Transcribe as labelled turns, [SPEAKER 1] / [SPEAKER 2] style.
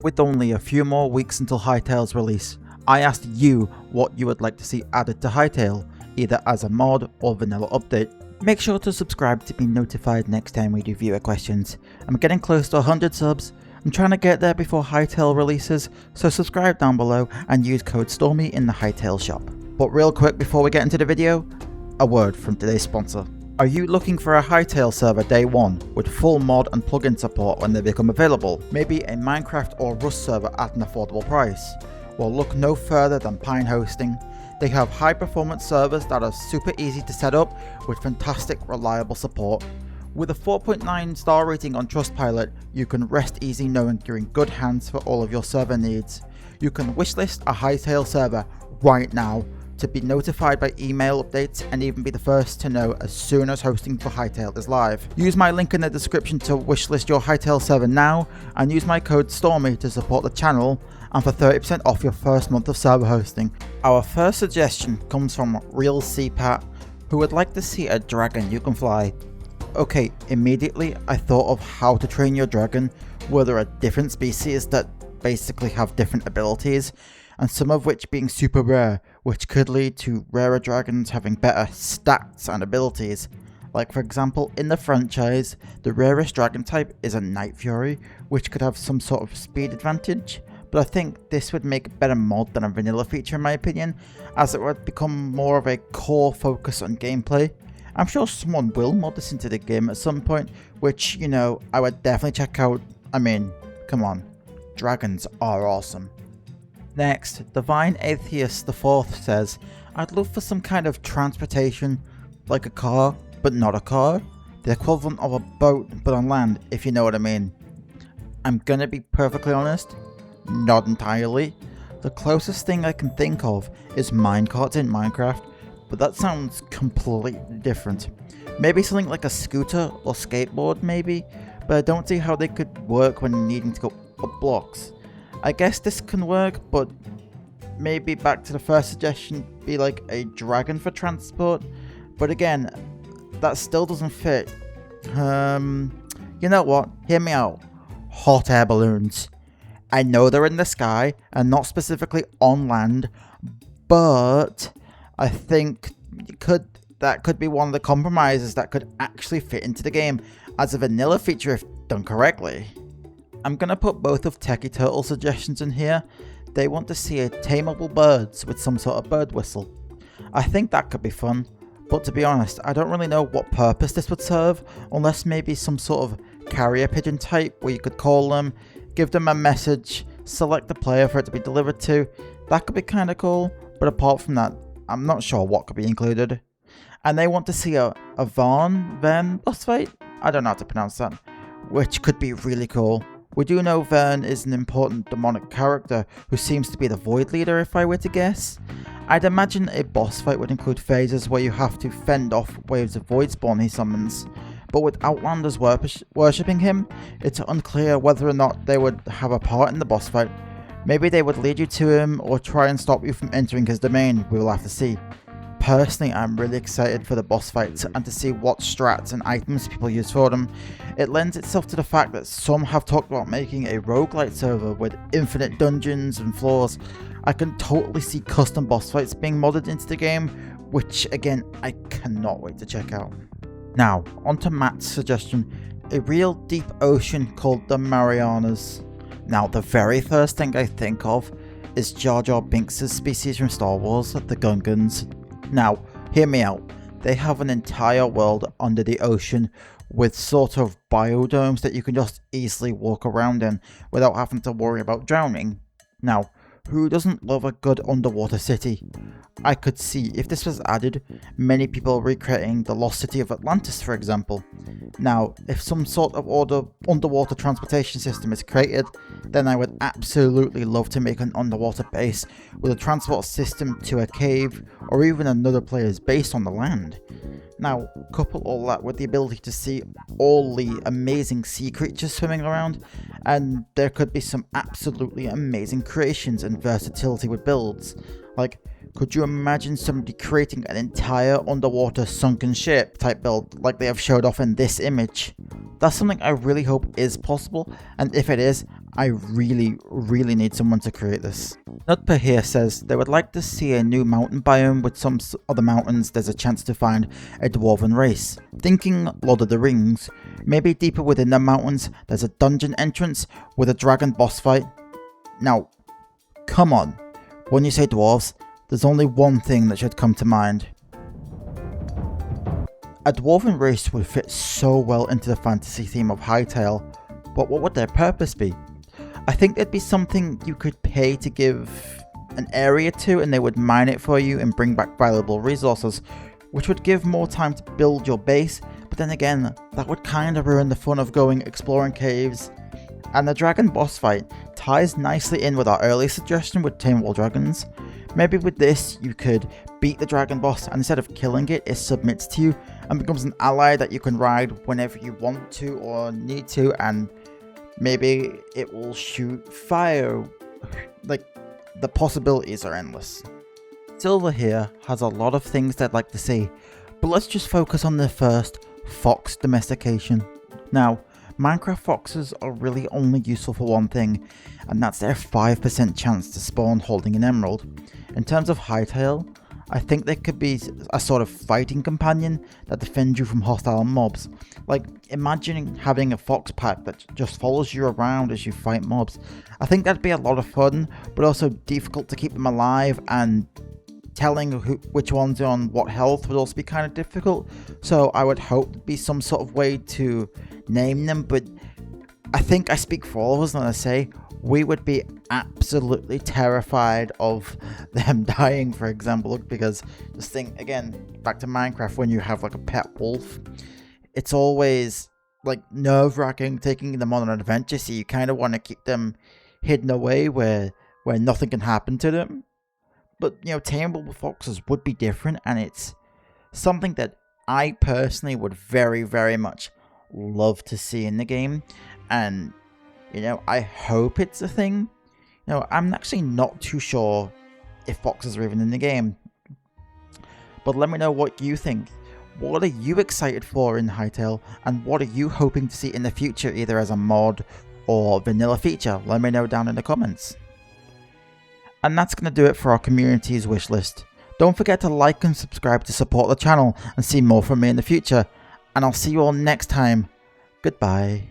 [SPEAKER 1] With only a few more weeks until Hytale's release, I asked you what you would like to see added to Hytale, either as a mod or vanilla update. Make sure to subscribe to be notified next time we do viewer questions. I'm getting close to 100 subs. I'm trying to get there before Hytale releases, so subscribe down below and use code Stormy in the Hytale shop. But real quick before we get into the video, a word from today's sponsor. Are you looking for a Hytale server day one with full mod and plugin support when they become available? Maybe a Minecraft or Rust server at an affordable price? Well, look no further than Pine Hosting. They have high performance servers that are super easy to set up with fantastic reliable support. With a 4.9 star rating on Trustpilot, you can rest easy knowing you're in good hands for all of your server needs. You can wishlist a Hytale server right now to be notified by email updates and even be the first to know as soon as hosting for Hytale is live. Use my link in the description to wishlist your Hytale server now and use my code Stormy to support the channel and for 30% off your first month of server hosting. Our first suggestion comes from Real CPAT, who would like to see a dragon you can fly. Okay, immediately I thought of how to train your dragon, where there are different species that basically have different abilities, and some of which being super rare, which could lead to rarer dragons having better stats and abilities. Like for example, in the franchise, the rarest dragon type is a Night Fury, which could have some sort of speed advantage, but I think this would make a better mod than a vanilla feature in my opinion, as it would become more of a core focus on gameplay. I'm sure someone will mod this into the game at some point, which, you know, I would definitely check out. I mean, come on, dragons are awesome. Next, Divine Atheist IV says, I'd love for some kind of transportation, like a car, but not a car. The equivalent of a boat, but on land, if you know what I mean. I'm gonna be perfectly honest, not entirely. The closest thing I can think of is minecarts in Minecraft, but that sounds completely different. Maybe something like a scooter or skateboard maybe, but I don't see how they could work when needing to go up blocks. I guess this can work, but maybe back to the first suggestion, be like a dragon for transport. But again, that still doesn't fit. You know what? Hear me out. Hot air balloons. I know they're in the sky and not specifically on land, but I think that could be one of the compromises that could actually fit into the game as a vanilla feature if done correctly. I'm gonna put both of Techie Turtle's suggestions in here. They want to see a tameable birds with some sort of bird whistle. I think that could be fun, but to be honest, I don't really know what purpose this would serve, unless maybe some sort of carrier pigeon type where you could call them, give them a message, select the player for it to be delivered to. That could be kinda cool, but apart from that, I'm not sure what could be included. And they want to see a Vern boss fight? I don't know how to pronounce that, which could be really cool. We do know Vern is an important demonic character who seems to be the Void Leader if I were to guess. I'd imagine a boss fight would include phases where you have to fend off waves of Void Spawn he summons, but with Outlanders worshipping him, it's unclear whether or not they would have a part in the boss fight. Maybe they would lead you to him or try and stop you from entering his domain, we will have to see. Personally, I'm really excited for the boss fights and to see what strats and items people use for them. It lends itself to the fact that some have talked about making a roguelite server with infinite dungeons and floors. I can totally see custom boss fights being modded into the game, which again, I cannot wait to check out. Now, onto Matt's suggestion, a real deep ocean called the Marianas. Now, the very first thing I think of is Jar Jar Binks' species from Star Wars, the Gungans. Now, hear me out. They have an entire world under the ocean with sort of biodomes that you can just easily walk around in without having to worry about drowning. Now, who doesn't love a good underwater city? I could see, if this was added, many people recreating the lost city of Atlantis, for example. Now, if some sort of underwater transportation system is created, then I would absolutely love to make an underwater base with a transport system to a cave or even another player's base on the land. Now, couple all that with the ability to see all the amazing sea creatures swimming around, and there could be some absolutely amazing creations and versatility with builds. Like, could you imagine somebody creating an entire underwater sunken ship type build like they have showed off in this image? That's something I really hope is possible, and if it is, I really need someone to create this. Nutper here says they would like to see a new mountain biome with some other mountains there's a chance to find a dwarven race. Thinking Lord of the Rings, maybe deeper within the mountains there's a dungeon entrance with a dragon boss fight. Now, come on, when you say dwarves, there's only one thing that should come to mind. A dwarven race would fit so well into the fantasy theme of Hytale, but what would their purpose be? I think there'd be something you could pay to give an area to and they would mine it for you and bring back valuable resources, which would give more time to build your base, but then again, that would kind of ruin the fun of going exploring caves. And the dragon boss fight ties nicely in with our earlier suggestion with tame wall dragons. Maybe with this, you could beat the dragon boss and instead of killing it, it submits to you and becomes an ally that you can ride whenever you want to or need to, and maybe it will shoot fire. Like, the possibilities are endless. Silver here has a lot of things they'd like to see, but let's just focus on the first, fox domestication. Now, Minecraft foxes are really only useful for one thing, and that's their 5% chance to spawn holding an emerald. In terms of Hytale, I think they could be a sort of fighting companion that defends you from hostile mobs. Like, imagining having a fox pack that just follows you around as you fight mobs. I think that'd be a lot of fun, but also difficult to keep them alive, and telling which ones are on what health would also be kind of difficult. So I would hope there'd be some sort of way to name them, but I think I speak for all of us when I say we would be absolutely terrified of them dying, for example, because just think, again, back to Minecraft, when you have like a pet wolf, it's always like nerve-wracking taking them on an adventure, so you kind of want to keep them hidden away where nothing can happen to them. But, you know, tameable foxes would be different, and it's something that I personally would very, very much love to see in the game. And, you know, I hope it's a thing. You know, I'm actually not too sure if foxes are even in the game. But let me know what you think. What are you excited for in Hytale, and what are you hoping to see in the future, either as a mod or vanilla feature? Let me know down in the comments. And that's going to do it for our community's wish list. Don't forget to like and subscribe to support the channel and see more from me in the future. And I'll see you all next time. Goodbye.